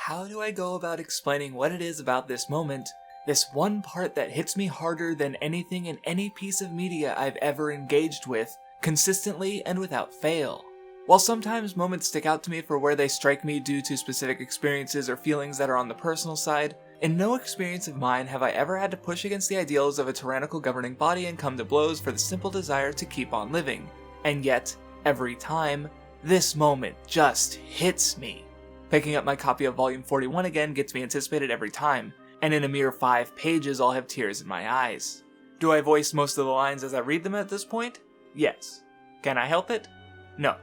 How do I go about explaining what it is about this moment, this one part that hits me harder than anything in any piece of media I've ever engaged with, consistently and without fail? While sometimes moments stick out to me for where they strike me due to specific experiences or feelings that are on the personal side, in no experience of mine have I ever had to push against the ideals of a tyrannical governing body and come to blows for the simple desire to keep on living. And yet, every time, this moment just hits me. Picking up my copy of Volume 41 again gets me anticipated every time, and in a mere 5 pages I'll have tears in my eyes. Do I voice most of the lines as I read them at this point? Yes. Can I help it? No.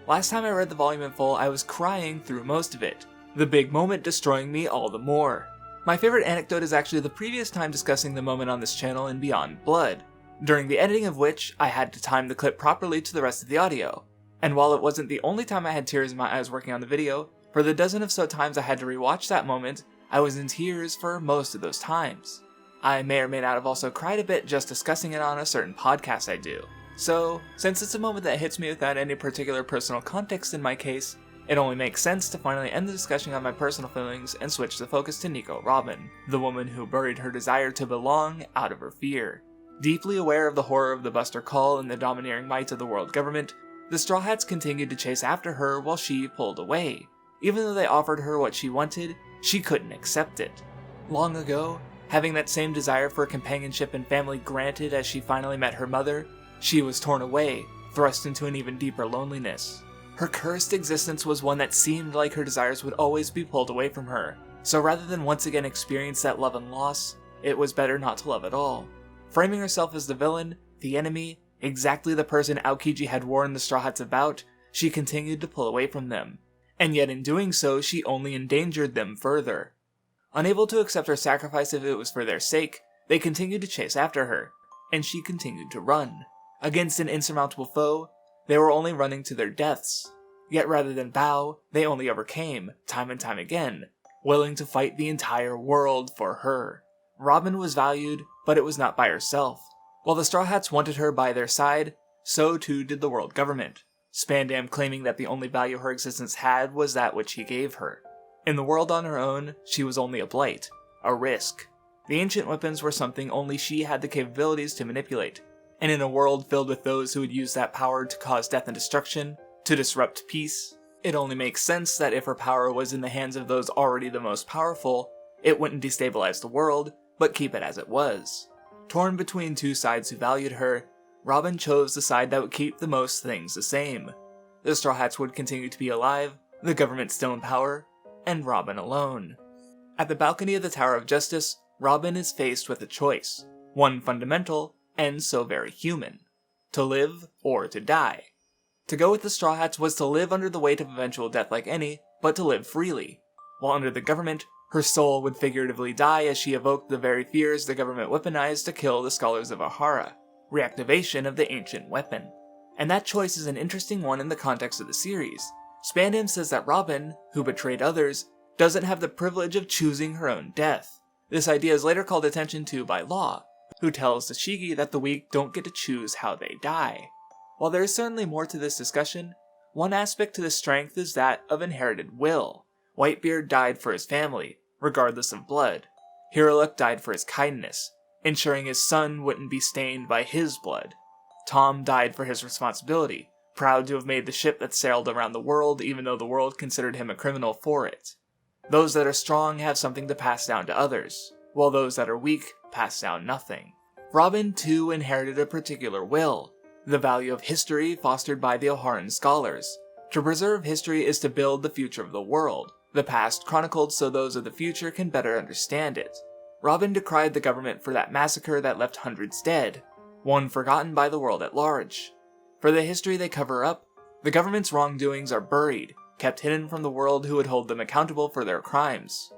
Last time I read the volume in full, I was crying through most of it, the big moment destroying me all the more. My favorite anecdote is actually the previous time discussing the moment on this channel in Beyond Blood, during the editing of which I had to time the clip properly to the rest of the audio. And while it wasn't the only time I had tears in my eyes working on the video, for the dozen or so times I had to rewatch that moment, I was in tears for most of those times. I may or may not have also cried a bit just discussing it on a certain podcast I do. So, since it's a moment that hits me without any particular personal context in my case, it only makes sense to finally end the discussion on my personal feelings and switch the focus to Nico Robin, the woman who buried her desire to belong out of her fear. Deeply aware of the horror of the Buster Call and the domineering might of the world government, the Straw Hats continued to chase after her while she pulled away. Even though they offered her what she wanted, she couldn't accept it. Long ago, having that same desire for companionship and family granted as she finally met her mother, she was torn away, thrust into an even deeper loneliness. Her cursed existence was one that seemed like her desires would always be pulled away from her, so rather than once again experience that love and loss, it was better not to love at all. Framing herself as the villain, the enemy, exactly the person Aokiji had warned the Straw Hats about, she continued to pull away from them. And yet in doing so, she only endangered them further. Unable to accept her sacrifice if it was for their sake, they continued to chase after her, and she continued to run. Against an insurmountable foe, they were only running to their deaths. Yet rather than bow, they only overcame, time and time again, willing to fight the entire world for her. Robin was valued, but it was not by herself. While the Straw Hats wanted her by their side, so too did the world government. Spandam claiming that the only value her existence had was that which he gave her. In the world on her own, she was only a blight, a risk. The ancient weapons were something only she had the capabilities to manipulate, and in a world filled with those who would use that power to cause death and destruction, to disrupt peace, it only makes sense that if her power was in the hands of those already the most powerful, it wouldn't destabilize the world, but keep it as it was. Torn between two sides who valued her, Robin chose the side that would keep the most things the same. The Straw Hats would continue to be alive, the government still in power, and Robin alone. At the balcony of the Tower of Justice, Robin is faced with a choice, one fundamental and so very human: to live or to die. To go with the Straw Hats was to live under the weight of eventual death like any, but to live freely. While under the government, her soul would figuratively die as she evoked the very fears the government weaponized to kill the scholars of Ohara. Reactivation of the ancient weapon. And that choice is an interesting one in the context of the series. Spandam says that Robin, who betrayed others, doesn't have the privilege of choosing her own death. This idea is later called attention to by Law, who tells Tashigi that the weak don't get to choose how they die. While there is certainly more to this discussion, one aspect to this strength is that of inherited will. Whitebeard died for his family, regardless of blood. Hiruluk died for his kindness, ensuring his son wouldn't be stained by his blood. Tom died for his responsibility, proud to have made the ship that sailed around the world even though the world considered him a criminal for it. Those that are strong have something to pass down to others, while those that are weak pass down nothing. Robin too inherited a particular will, the value of history fostered by the Oharan scholars. To preserve history is to build the future of the world, the past chronicled so those of the future can better understand it. Robin decried the government for that massacre that left hundreds dead, one forgotten by the world at large. For the history they cover up, the government's wrongdoings are buried, kept hidden from the world who would hold them accountable for their crimes.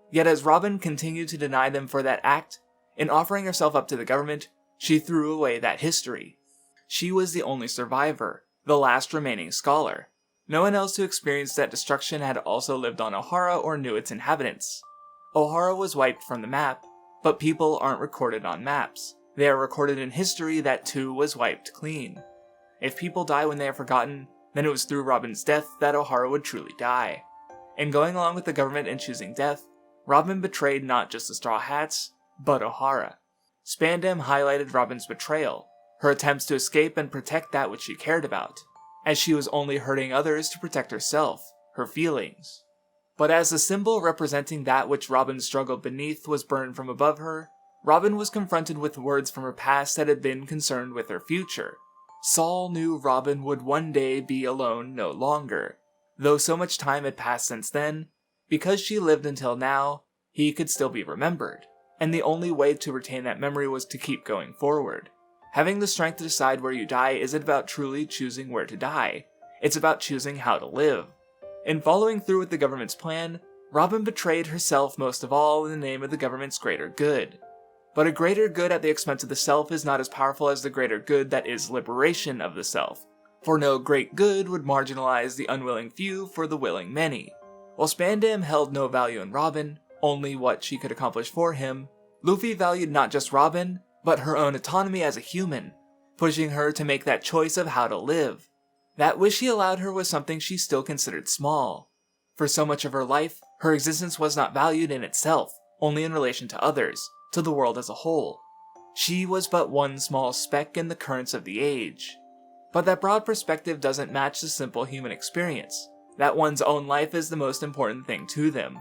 Yet as Robin continued to deny them for that act, in offering herself up to the government, she threw away that history. She was the only survivor, the last remaining scholar. No one else who experienced that destruction had also lived on Ohara or knew its inhabitants. Ohara was wiped from the map, but people aren't recorded on maps. They are recorded in history that too was wiped clean. If people die when they are forgotten, then it was through Robin's death that Ohara would truly die. In going along with the government and choosing death, Robin betrayed not just the Straw Hats, but Ohara. Spandam highlighted Robin's betrayal, her attempts to escape and protect that which she cared about, as she was only hurting others to protect herself, her feelings. But as the symbol representing that which Robin struggled beneath was burned from above her, Robin was confronted with words from her past that had been concerned with her future. Saul knew Robin would one day be alone no longer. Though so much time had passed since then, because she lived until now, he could still be remembered, and the only way to retain that memory was to keep going forward. Having the strength to decide where you die isn't about truly choosing where to die, it's about choosing how to live. In following through with the government's plan, Robin betrayed herself most of all in the name of the government's greater good. But a greater good at the expense of the self is not as powerful as the greater good that is liberation of the self, for no great good would marginalize the unwilling few for the willing many. While Spandam held no value in Robin, only what she could accomplish for him, Luffy valued not just Robin, but her own autonomy as a human, pushing her to make that choice of how to live. That wish he allowed her was something she still considered small. For so much of her life, her existence was not valued in itself, only in relation to others, to the world as a whole. She was but one small speck in the currents of the age. But that broad perspective doesn't match the simple human experience, that one's own life is the most important thing to them.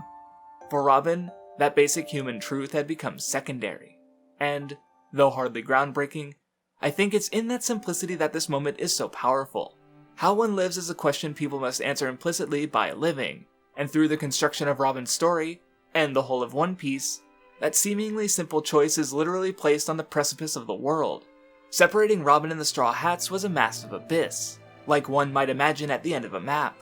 For Robin, that basic human truth had become secondary. And, though hardly groundbreaking, I think it's in that simplicity that this moment is so powerful. How one lives is a question people must answer implicitly by living, and through the construction of Robin's story, and the whole of One Piece, that seemingly simple choice is literally placed on the precipice of the world. Separating Robin and the Straw Hats was a massive abyss, like one might imagine at the end of a map.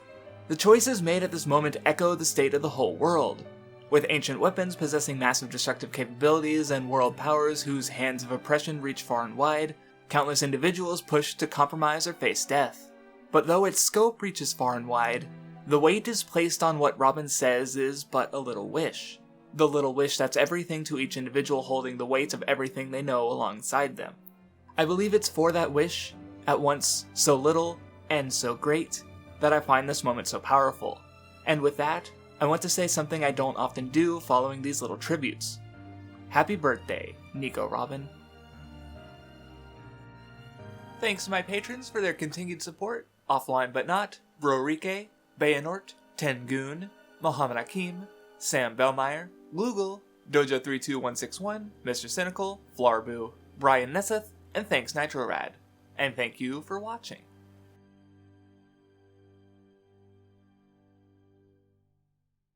The choices made at this moment echo the state of the whole world, with ancient weapons possessing massive destructive capabilities and world powers whose hands of oppression reach far and wide, countless individuals pushed to compromise or face death. But though its scope reaches far and wide, the weight is placed on what Robin says is but a little wish. The little wish that's everything to each individual holding the weight of everything they know alongside them. I believe it's for that wish, at once so little and so great, that I find this moment so powerful. And with that, I want to say something I don't often do following these little tributes. Happy birthday, Nico Robin. Thanks to my patrons for their continued support, Offline But Not, Brorike, Bayanort, Tengoon, Mohammed Akim, Sam Bellmeyer, Google, Dojo32161, Mr. Cynical, Flarbu, Brian Nesseth, and thanks Nitrorad. And thank you for watching.